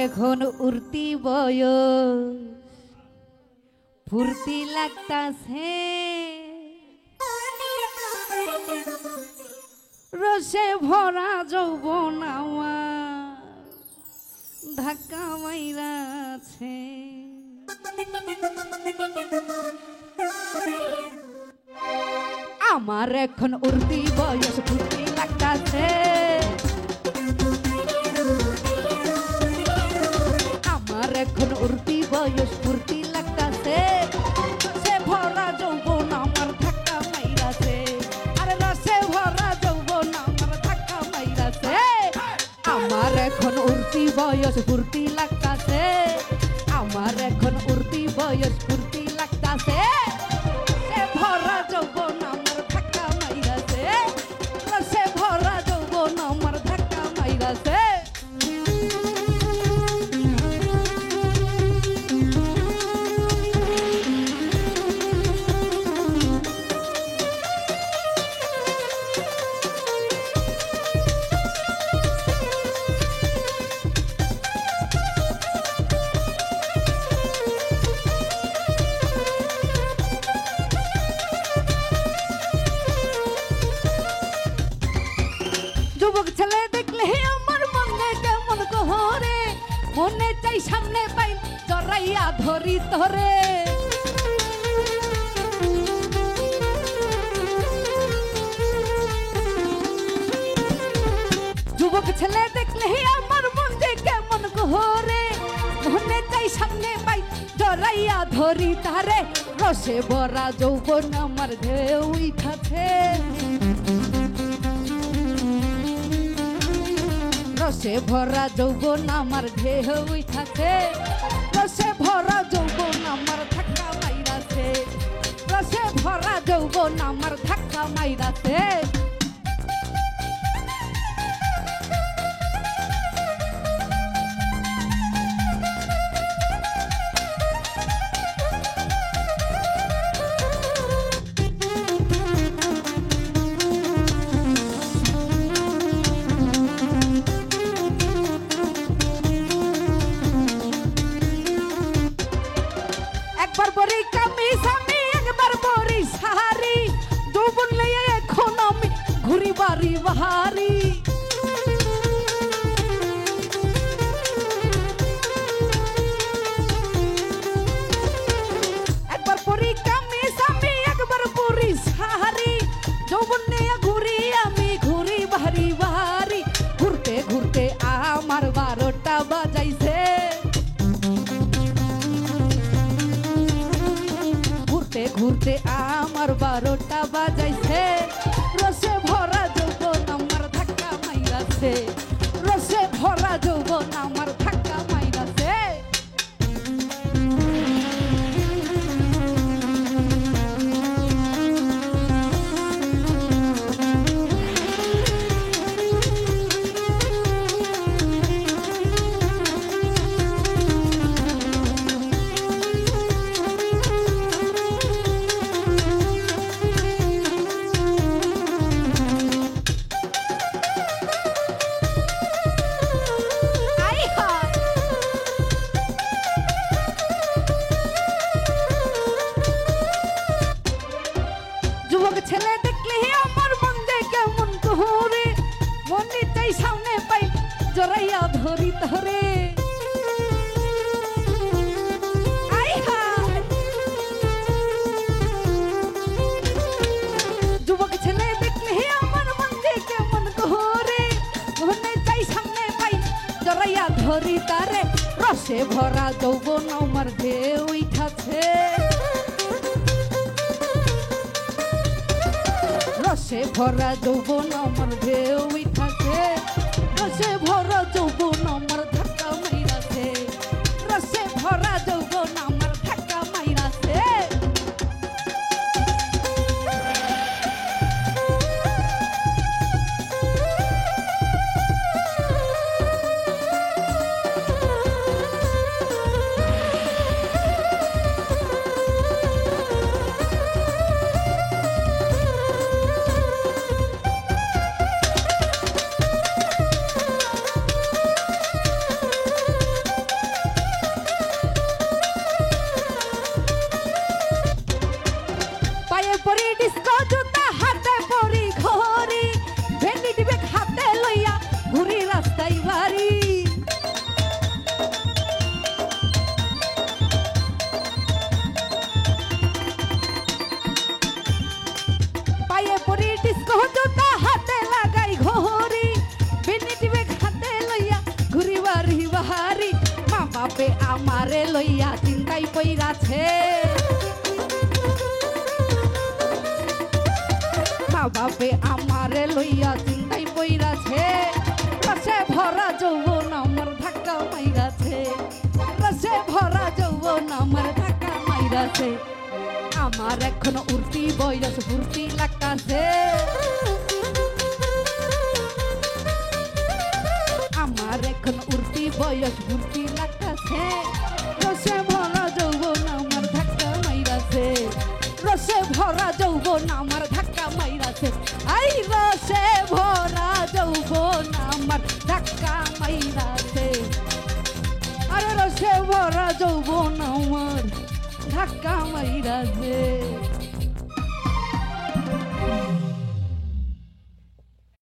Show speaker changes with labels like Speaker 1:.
Speaker 1: এখন উড়তি বয়স ফুর্তি লাগতাছে রসে ভরা যৌবন আমার ধাক্কা মাইরাছে আমার এখন উড়তি বয়স ফুর্তি লাগতাছে আমার এখন উড়তি বয়স ফুর্তি লাগতাছে রসে ভরা যৌবন আমার ধাক্কা মাইরাছে আরে রসে ভরা যৌবন আমার ধাক্কা মাইরাছে আমার এখন উড়তি বয়স ফুর্তি লাগতাছে আমার এখন উড়তি বয়স ফুর্তি লাগতাছে রসে ভরা যৌবন আমার ধাক্কা মাইরাছে রসে ভরা যৌবন আমার ধাক্কা মাইরাছে যুবক ছেলে দেখলে আমার মনে কেমন কহরে মনে চাই সামনে পাই জড়াইয়া ধরি ধরে যুবক ছেলে দেখলে আমার মনে কেমন কহরে মনে চাই সামনে পাই জড়াইয়া ধরি তারে রসে ভরা যৌবন আমার ঢেউ উঠাছে রসে ভরা যৌবন আমার ঢেউ উঠাছে রসে ভরা যৌবন আমার ধাক্কা মাইরাছে রসে ভরা যৌবন আমার ধাক্কা মাইরাছে একবার বরি কামিজ আমি একবার বরি সাহারি যৌবন লইয়া এখন আমি ঘুরি বাড়ি বাহারি একবার বরি কামিজ আমি একবার বরি সাহারি যৌবন নিয়ে ঘুরি আমি ঘুরি বাড়ি বাহারি ঘুরতে ঘুরতে আমার 12টা বাজাইছে ঘুরতে ঘুরতে আমার 12টা বাজাইছে রসে ভরা যৌবন আমার ধাক্কা মাইরাছে রসে ভরা যৌবন আমার ধাক্কা মাইরাছে যুবক ছেলে দেখলে আমার মন কেমন কহরে মনে চাই সামনে পাই জড়াইয়া ধরি ধরে যুবক ছেলে দেখলে আমার মন কেমন কহরে মনে চাই সামনে পাই জড়াইয়া ধরি তারে রসে ভরা যৌবন আমার ঢেউ উঠাছে রসে ভরা যৌবন আমার ঢেউ উঠাছে রসে ভরা যৌবন আমার ধাক্কা মাইরাছে রসে ভরা যৌবন আমার ধাক্কা মাইরাছে আমারে লইয়া চিন্তাই পইরাছে মা বাপে আমারে লইয়া চিন্তাই পইরাছে রসে ভরা যৌবন আমার ধাক্কা মাইরাছে রসে ভরা যৌবন আমার ধাক্কা মাইরাছে আমার এখন উর্তি বয়স ফুর্তি লাগতাছে আমার এখন উর্তি বয়স ফুর্তি লাগতাছে রসে ভরা যৌবন আমার ধাক্কা মাইরাছে রসে ভরা যৌবন আমার ধাক্কা মাইরাছে আই রসে ভরা যৌবন আমার ধাক্কা মাইরাছে আরে রসে ভরা যৌবন আমার ধাক্কা মাইরাছে